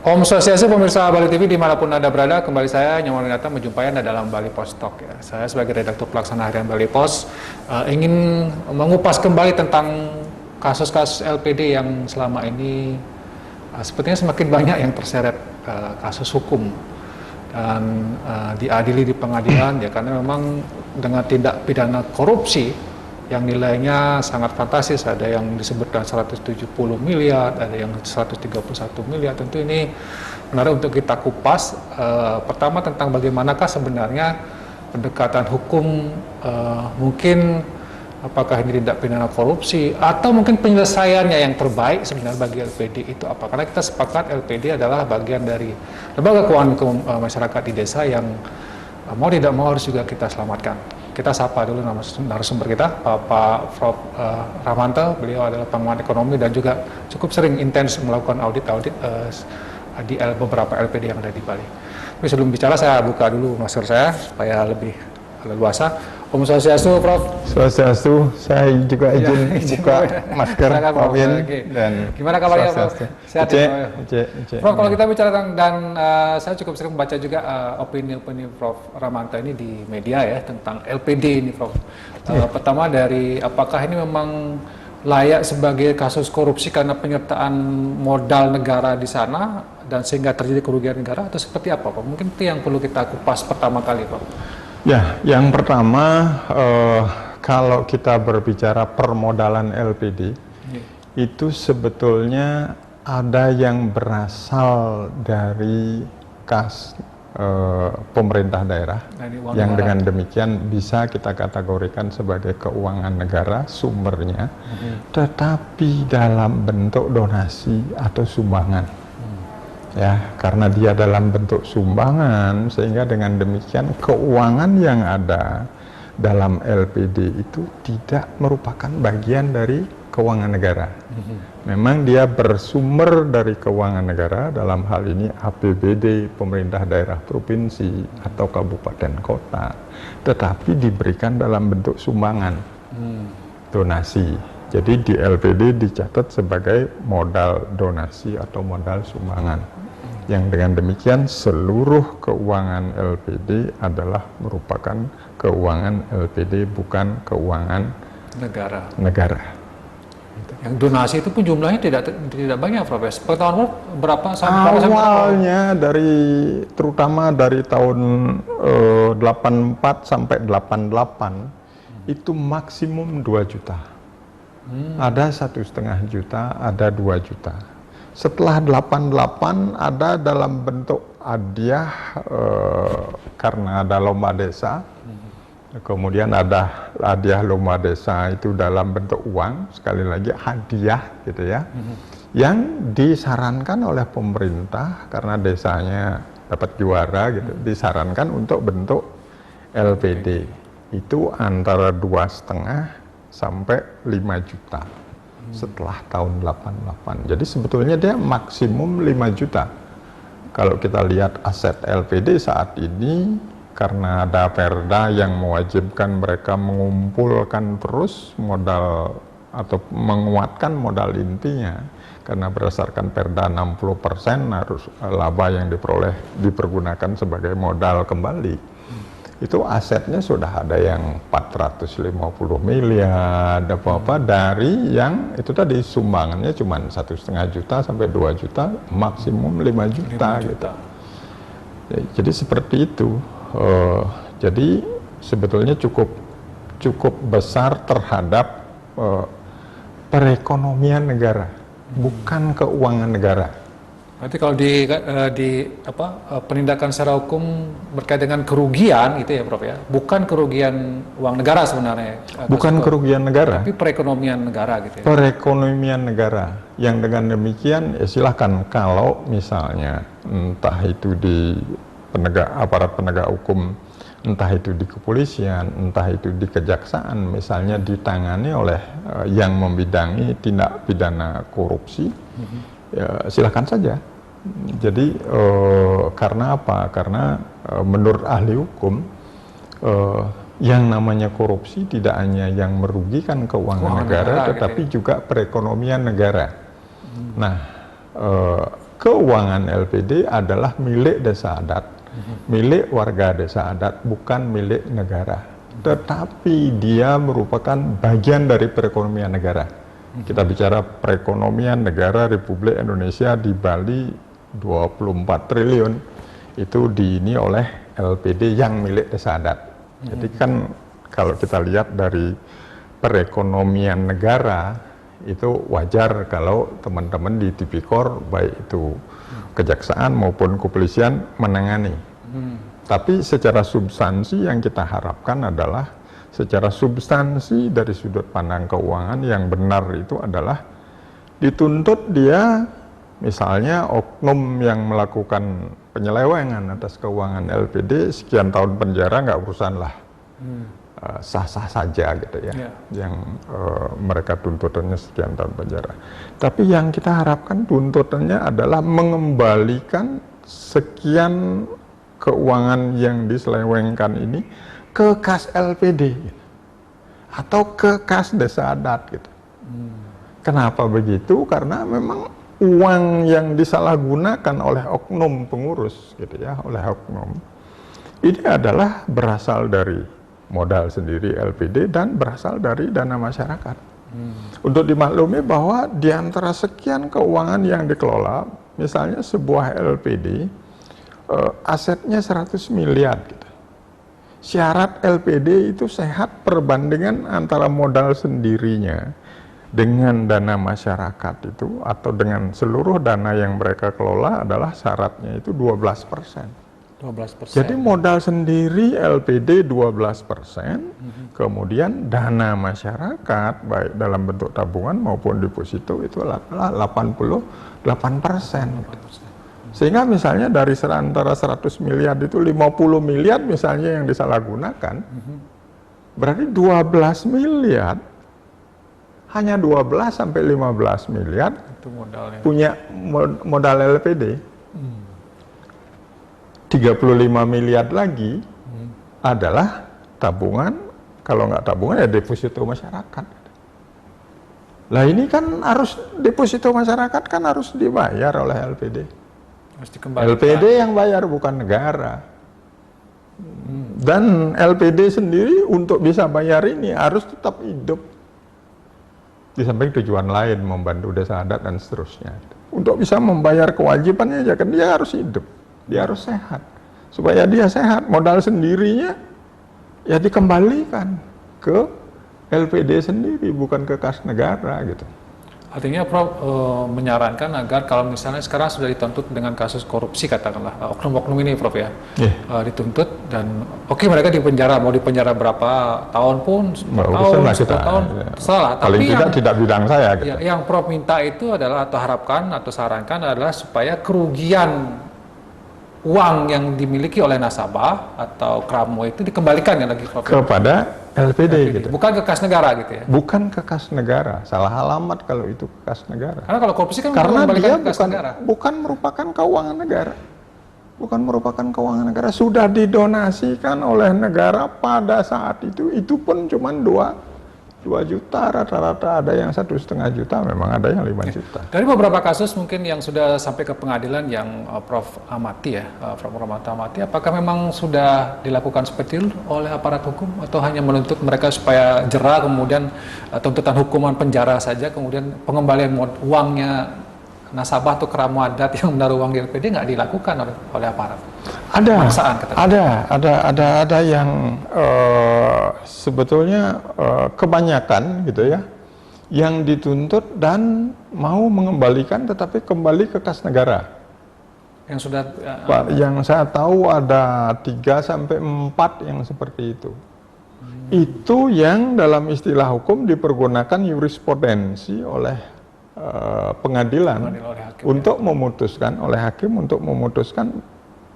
Om Swastiastu, pemirsa Bali TV dimanapun Anda berada, kembali saya Nyoman Winata menjumpai Anda dalam Bali Post Talk. Ya. Saya sebagai redaktur pelaksana harian Bali Post ingin mengupas kembali tentang kasus-kasus LPD yang selama ini sepertinya semakin banyak yang terseret kasus hukum dan diadili di pengadilan ya, karena memang dengan tindak pidana korupsi yang nilainya sangat fantastis, ada yang disebutkan 170 miliar, ada yang 131 miliar. Tentu ini menarik untuk kita kupas. Pertama tentang bagaimanakah sebenarnya pendekatan hukum, mungkin apakah ini tindak pidana korupsi atau mungkin penyelesaiannya yang terbaik sebenarnya bagi LPD itu apa? Karena kita sepakat LPD adalah bagian dari lembaga keuangan masyarakat di desa yang mau tidak mau harus juga kita selamatkan. Kita sapa dulu narasumber kita, Pak Prof. Ramanto. Beliau adalah pengamat ekonomi dan juga cukup sering intens melakukan audit-audit di beberapa LPD yang ada di Bali. Tapi sebelum bicara, saya buka dulu masker saya supaya lebih leluasa. Om Swastiastu, Prof. Swastiastu, saya juga izin buka masker, Pak Win. Dan gimana kabarnya, Prof? Sehat ya, Prof? Kalau kita bicara dan saya cukup sering membaca juga opini-opini Prof. Ramanto ini di media ya tentang LPD ini, Prof. Pertama dari apakah ini memang layak sebagai kasus korupsi karena penyertaan modal negara di sana dan sehingga terjadi kerugian negara, atau seperti apa, Prof? Mungkin itu yang perlu kita kupas pertama kali, Prof. Ya, yang pertama kalau kita berbicara permodalan LPD, itu sebetulnya ada yang berasal dari kas pemerintah daerah, yang dengan demikian bisa kita kategorikan sebagai keuangan negara sumbernya, tetapi dalam bentuk donasi atau sumbangan. Ya, karena dia dalam bentuk sumbangan, sehingga dengan demikian keuangan yang ada dalam LPD itu tidak merupakan bagian dari keuangan negara. Memang dia bersumber dari keuangan negara, dalam hal ini APBD pemerintah daerah provinsi atau kabupaten kota, tetapi diberikan dalam bentuk sumbangan, donasi. Jadi di LPD dicatat sebagai modal donasi atau modal sumbangan. Yang dengan demikian seluruh keuangan LPD adalah merupakan keuangan LPD, bukan keuangan negara. Yang donasi itu pun jumlahnya tidak banyak, Prof. Per tahun berapa? Awalnya terutama dari tahun 84 sampai 88 itu maksimum 2 juta. Ada 1,5 juta, ada 2 juta. Setelah 88 ada dalam bentuk hadiah karena ada lomba desa. Kemudian ada hadiah lomba desa itu dalam bentuk uang, sekali lagi hadiah gitu ya. Yang disarankan oleh pemerintah karena desanya dapat juara gitu, disarankan untuk bentuk LPD. Itu antara 2,5 sampai 5 juta. Setelah tahun 88. Jadi sebetulnya dia maksimum 5 juta. Kalau kita lihat aset LPD saat ini, karena ada perda yang mewajibkan mereka mengumpulkan terus modal atau menguatkan modal intinya, karena berdasarkan perda 60% harus laba yang dipergunakan sebagai modal kembali. Itu asetnya sudah ada yang 450 miliar, apa-apa, dari yang itu tadi sumbangannya cuma 1,5 juta sampai 2 juta, maksimum 5 juta. Gitu. Jadi seperti itu. Jadi sebetulnya cukup besar terhadap perekonomian negara, bukan keuangan negara. Berarti kalau di penindakan secara hukum berkait dengan kerugian itu ya, Prof ya, bukan kerugian uang negara sebenarnya. Bukan kerugian negara. Tapi perekonomian negara gitu ya. Perekonomian negara. Yang dengan demikian ya silahkan, kalau misalnya entah itu di aparat penegak hukum, entah itu di kepolisian, entah itu di kejaksaan, misalnya ditangani oleh yang membidangi tindak pidana korupsi, ya silahkan saja. Jadi karena apa? Karena menurut ahli hukum yang namanya korupsi tidak hanya yang merugikan keuangan negara, tetapi juga perekonomian negara. Nah, keuangan LPD adalah milik desa adat, milik warga desa adat, bukan milik negara. Tetapi dia merupakan bagian dari perekonomian negara. Kita bicara perekonomian negara Republik Indonesia di Bali 24 triliun itu diini oleh LPD yang milik desa adat. Jadi kan kalau kita lihat dari perekonomian negara itu wajar kalau teman-teman di Tipikor baik itu kejaksaan maupun kepolisian menangani. Tapi secara substansi yang kita harapkan adalah secara substansi dari sudut pandang keuangan yang benar itu adalah dituntut dia misalnya oknum yang melakukan penyelewengan atas keuangan LPD sekian tahun penjara nggak urusan lah. Sah-sah saja gitu ya, yang mereka tuntutannya sekian tahun penjara. Tapi yang kita harapkan tuntutannya adalah mengembalikan sekian keuangan yang diselewengkan ini ke kas LPD gitu. Atau ke kas desa adat gitu. Kenapa begitu? Karena memang uang yang disalahgunakan oleh oknum pengurus gitu ya, oleh oknum ini adalah berasal dari modal sendiri LPD dan berasal dari dana masyarakat. Untuk dimaklumi bahwa di antara sekian keuangan yang dikelola, misalnya sebuah LPD, asetnya 100 miliar. Gitu. Syarat LPD itu sehat perbandingan antara modal sendirinya dengan dana masyarakat itu, atau dengan seluruh dana yang mereka kelola adalah syaratnya itu 12%. 12%. Jadi modal sendiri LPD 12%, kemudian dana masyarakat baik dalam bentuk tabungan maupun deposito itu adalah 88%. Sehingga misalnya dari antara 100 miliar itu 50 miliar misalnya yang disalahgunakan, berarti 12 miliar, hanya 12 sampai 15 miliar itu modalnya. punya modal LPD. 35 miliar lagi adalah tabungan, kalau nggak tabungan ya deposito masyarakat. Lah ini kan harus deposito masyarakat kan harus dibayar oleh LPD. Harus dikembalikan. LPD yang bayar bukan negara. Dan LPD sendiri untuk bisa bayar ini harus tetap hidup. Di samping tujuan lain membantu desa adat dan seterusnya. Untuk bisa membayar kewajibannya ya kan dia harus hidup. Dia harus sehat. Supaya dia sehat, modal sendirinya ya dikembalikan ke LPD sendiri, bukan ke kas negara gitu. Artinya Prof menyarankan agar kalau misalnya sekarang sudah dituntut dengan kasus korupsi katakanlah, oknum-oknum ini Prof ya, dituntut dan oke, mereka dipenjara, mau dipenjara berapa tahun pun, 10 tahun, salah. Paling tapi tidak bidang saya gitu. Yang Prof minta itu adalah, atau harapkan atau sarankan adalah supaya kerugian uang yang dimiliki oleh nasabah atau kramo itu dikembalikan ya lagi Prof, kepada LPD gitu. Bukan ke kas negara gitu ya. Bukan ke kas negara, salah alamat kalau itu ke kas negara. Karena kalau korupsi kan karena dia ke kas negara. bukan merupakan keuangan negara. Bukan merupakan keuangan negara, sudah didonasikan oleh negara pada saat itu pun cuma 2 juta, rata-rata ada yang 1,5 juta, memang ada yang 5 juta. Dari beberapa kasus mungkin yang sudah sampai ke pengadilan yang Prof amati ya, Prof amati, apakah memang sudah dilakukan seperti itu oleh aparat hukum atau hanya menuntut mereka supaya jera, kemudian tuntutan hukuman penjara saja, kemudian pengembalian uangnya nasabah atau kramo adat yang menaruh uang di LPD nggak dilakukan oleh aparat? Ada yang sebetulnya kebanyakan gitu ya, yang dituntut dan mau mengembalikan tetapi kembali ke kas negara. Yang sudah yang saya tahu ada 3-4 yang seperti itu. Itu yang dalam istilah hukum dipergunakan jurisprudensi oleh pengadilan untuk memutuskan, oleh hakim untuk memutuskan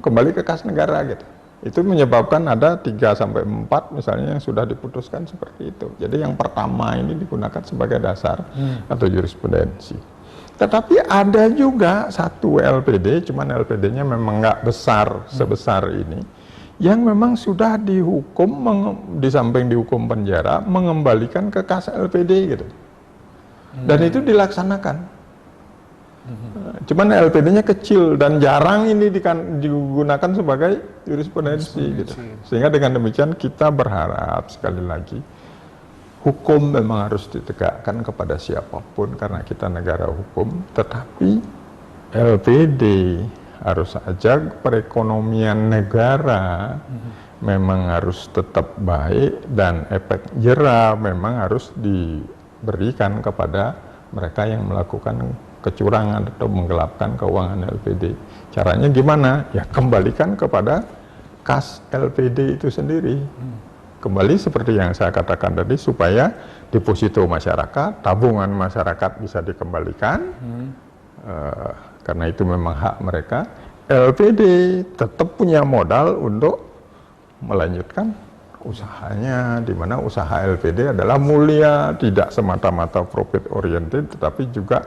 kembali ke kas negara gitu. Itu menyebabkan ada 3-4 misalnya yang sudah diputuskan seperti itu. Jadi yang pertama ini digunakan sebagai dasar atau jurisprudensi. Tetapi ada juga satu LPD, cuman LPD-nya memang nggak besar sebesar ini, yang memang sudah dihukum, di samping dihukum penjara, mengembalikan ke kas LPD gitu. Dan itu dilaksanakan. Cuman LPD-nya kecil dan jarang ini digunakan sebagai jurisprudensi gitu. Sehingga dengan demikian kita berharap sekali lagi hukum memang harus ditegakkan kepada siapapun karena kita negara hukum, tetapi LPD harus saja perekonomian negara memang harus tetap baik dan efek jera memang harus diberikan kepada mereka yang melakukan kecurangan atau menggelapkan keuangan LPD. Caranya gimana? Ya kembalikan kepada kas LPD itu sendiri. Kembali seperti yang saya katakan tadi, supaya deposito masyarakat, tabungan masyarakat bisa dikembalikan, karena itu memang hak mereka. LPD tetap punya modal untuk melanjutkan usahanya, di mana usaha LPD adalah mulia, tidak semata-mata profit oriented, tetapi juga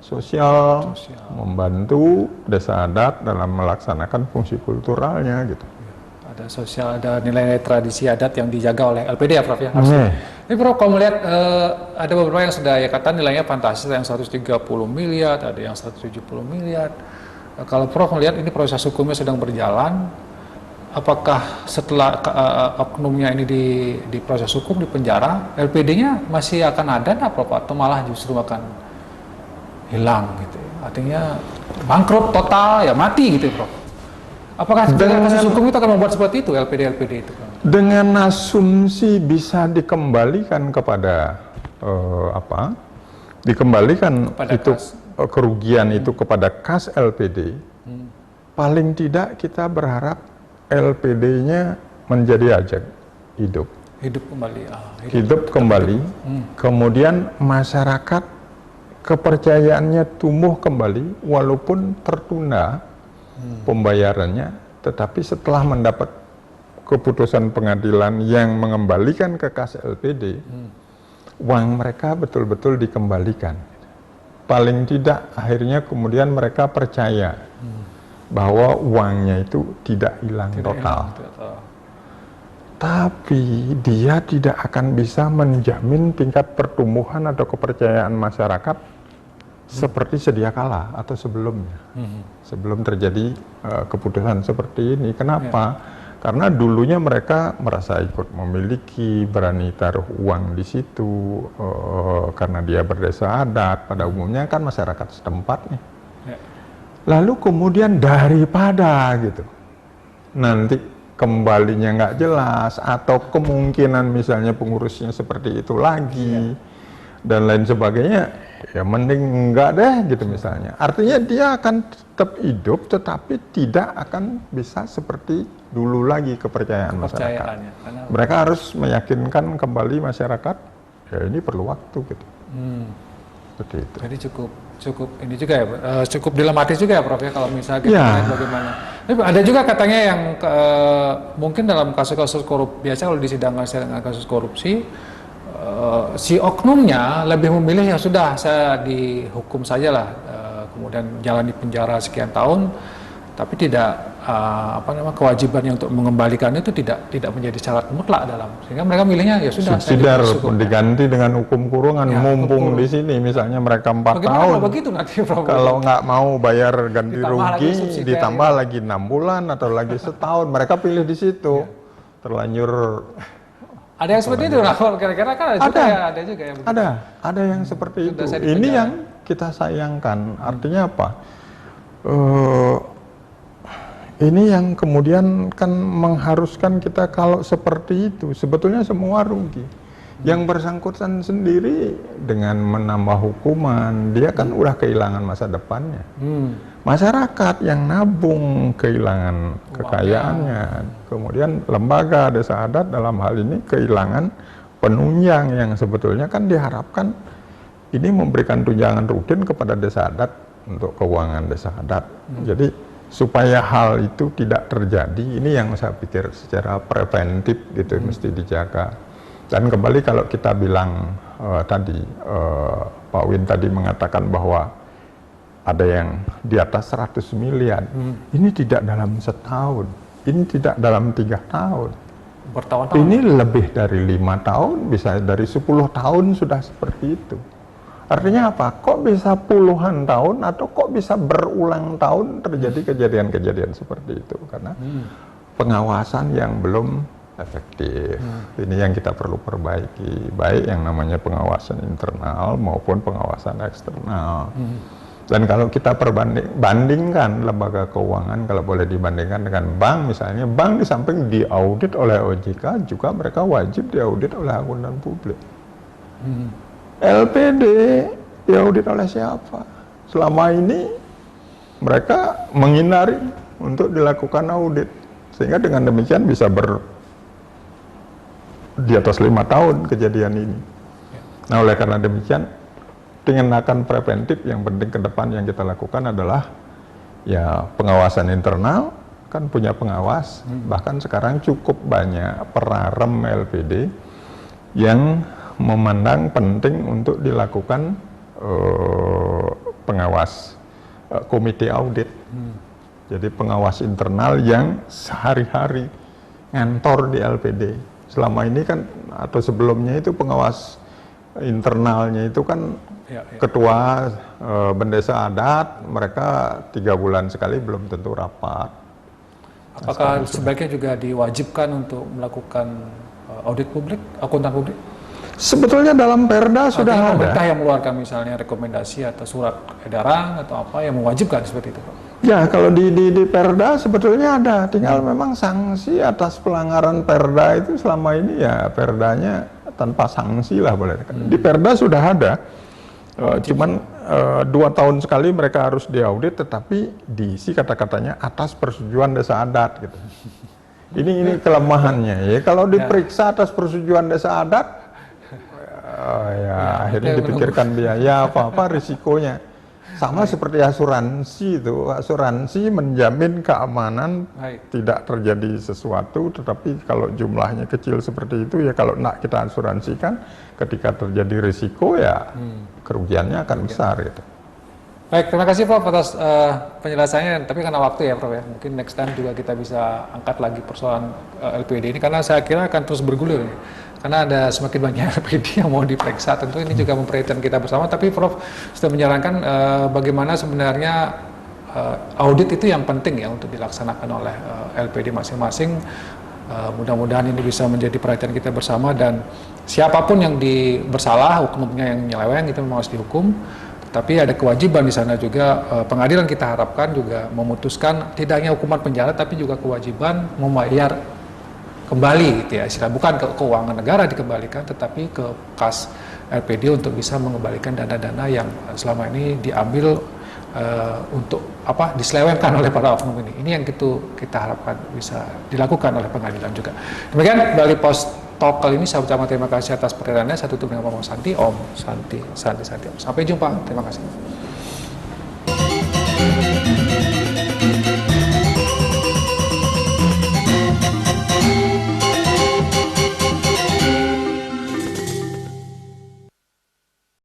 sosial, membantu desa adat dalam melaksanakan fungsi kulturalnya gitu. Ada sosial, ada nilai-nilai tradisi adat yang dijaga oleh LPD ya Prof ya. Ini Prof, kalau melihat ada beberapa yang sudah ya kata nilainya fantastis, yang 130 miliar, ada yang 170 miliar. Kalau Prof melihat ini proses hukumnya sedang berjalan, apakah setelah oknumnya ini di proses hukum, di penjara, LPD-nya masih akan ada nggak Prof, atau malah justru akan hilang gitu, artinya bangkrut total, ya mati gitu ya Prof? Apakah kasus hukum itu akan membuat seperti itu LPD itu? Dengan asumsi bisa dikembalikan kepada dikembalikan kepada itu kerugian itu kepada kas LPD, paling tidak kita berharap LPD-nya menjadi ajak hidup kembali, hidup kembali. Kemudian masyarakat kepercayaannya tumbuh kembali walaupun tertunda pembayarannya, tetapi setelah mendapat keputusan pengadilan yang mengembalikan ke kas LPD, uang mereka betul-betul dikembalikan. Paling tidak akhirnya kemudian mereka percaya bahwa uangnya itu tidak hilang total. Tapi dia tidak akan bisa menjamin tingkat pertumbuhan atau kepercayaan masyarakat seperti sedia kala atau sebelumnya. Sebelum terjadi keputusan seperti ini. Kenapa? Karena dulunya mereka merasa ikut memiliki, berani taruh uang di situ, karena dia berdesa adat, pada umumnya kan masyarakat setempat nih. Lalu kemudian daripada gitu, nanti kembalinya nggak jelas, atau kemungkinan misalnya pengurusnya seperti itu lagi, dan lain sebagainya, ya mending enggak deh gitu misalnya. Artinya dia akan tetap hidup, tetapi tidak akan bisa seperti dulu lagi kepercayaan masyarakat. Mereka harus meyakinkan kembali masyarakat, ya ini perlu waktu gitu. Seperti itu. Jadi cukup ini juga ya, cukup dilematis juga ya Prof ya, kalau misalnya kita lihat bagaimana. Ada juga katanya yang mungkin dalam kasus-kasus korupsi, biasa kalau disidangkan kasus korupsi, si oknumnya lebih memilih ya sudah saya dihukum sajalah, kemudian jalani penjara sekian tahun, tapi tidak kewajibannya untuk mengembalikan itu tidak menjadi syarat mutlak dalam, sehingga mereka milihnya ya sudah subsidiar diganti dengan hukum kurungan, ya, mumpung di sini misalnya mereka 4 tahun, nanti, kalau nggak mau bayar ganti rugi ditambah lagi 6 bulan atau lagi setahun, mereka pilih di situ. Terlanjur ada yang seperti itu, kira-kira kan ada juga ya. Ada yang seperti itu. Ini yang kita sayangkan. Artinya apa? Ini yang kemudian kan mengharuskan kita kalau seperti itu, sebetulnya semua rugi. Yang bersangkutan sendiri dengan menambah hukuman, dia kan udah kehilangan masa depannya. Masyarakat yang nabung kehilangan kekayaannya. Kemudian lembaga desa adat dalam hal ini kehilangan penunjang yang sebetulnya kan diharapkan ini memberikan tunjangan rutin kepada desa adat untuk keuangan desa adat. Jadi supaya hal itu tidak terjadi, ini yang saya pikir secara preventif gitu mesti dijaga. Dan kembali kalau kita bilang tadi, Pak Win tadi mengatakan bahwa ada yang di atas 100 miliar, ini tidak dalam setahun, ini tidak dalam 3 tahun, bertahun-tahun. Ini lebih dari 5 tahun, bisa dari 10 tahun sudah seperti itu. Artinya apa? Kok bisa puluhan tahun atau kok bisa berulang tahun terjadi kejadian-kejadian seperti itu? Karena pengawasan yang belum efektif. Ini yang kita perlu perbaiki, baik yang namanya pengawasan internal maupun pengawasan eksternal. Dan kalau kita bandingkan lembaga keuangan, kalau boleh dibandingkan dengan bank misalnya, bank di samping diaudit oleh OJK, juga mereka wajib diaudit oleh akuntan publik. LPD diaudit oleh siapa? Selama ini mereka menghindari untuk dilakukan audit, sehingga dengan demikian bisa di atas 5 tahun kejadian ini. Nah, oleh karena demikian, tindakan preventif yang penting ke depan yang kita lakukan adalah ya pengawasan internal, kan punya pengawas, bahkan sekarang cukup banyak perarem LPD yang memandang penting untuk dilakukan pengawas komite audit. Jadi pengawas internal yang sehari-hari ngantor di LPD. Selama ini kan atau sebelumnya itu pengawas internalnya itu kan ketua bendesa adat, mereka 3 bulan sekali belum tentu rapat. Apakah sebaiknya juga diwajibkan untuk melakukan audit publik, akuntan publik? Sebetulnya dalam Perda sudah ada. Pemerintah yang mengeluarkan misalnya rekomendasi atau surat edaran atau apa yang mewajibkan seperti itu, Pak? Ya, kalau di Perda sebetulnya ada, tinggal memang sanksi atas pelanggaran Perda itu selama ini ya Perdanya tanpa sanksi lah boleh. Di Perda sudah ada, cuman 2 tahun sekali mereka harus diaudit, tetapi diisi kata-katanya atas persetujuan desa adat gitu. Ini kelemahannya ya. Kalau diperiksa atas persetujuan desa adat, ya akhirnya dipikirkan biaya apa risikonya. Sama seperti asuransi itu, asuransi menjamin keamanan tidak terjadi sesuatu, tetapi kalau jumlahnya kecil seperti itu ya kalau nak kita asuransikan, ketika terjadi risiko ya kerugiannya akan besar gitu. Baik, terima kasih Prof atas penjelasannya, tapi karena waktu ya Prof ya, mungkin next time juga kita bisa angkat lagi persoalan LPD ini, karena saya kira akan terus bergulir nih. Karena ada semakin banyak LPD yang mau diperiksa, tentu ini juga memperhatikan kita bersama, tapi Prof sudah menyarankan bagaimana sebenarnya audit itu yang penting ya untuk dilaksanakan oleh LPD masing-masing. Mudah-mudahan ini bisa menjadi perhatian kita bersama, dan siapapun yang bersalah, oknumnya yang nyeleweng itu memang harus dihukum. Tapi ada kewajiban di sana juga, pengadilan kita harapkan juga memutuskan tidak hanya hukuman penjara, tapi juga kewajiban membayar kembali gitu ya, bukan ke keuangan negara dikembalikan, tetapi ke kas LPD untuk bisa mengembalikan dana-dana yang selama ini diambil untuk diselewengkan oleh para oknum ini. Ini yang kita harapkan bisa dilakukan oleh pengadilan juga. Demikian Bali Pos Talk kali ini, saya ucapkan terima kasih atas perhatiannya. Saya tutup dengan ngomong Santi Om, Santi. Sampai jumpa, terima kasih.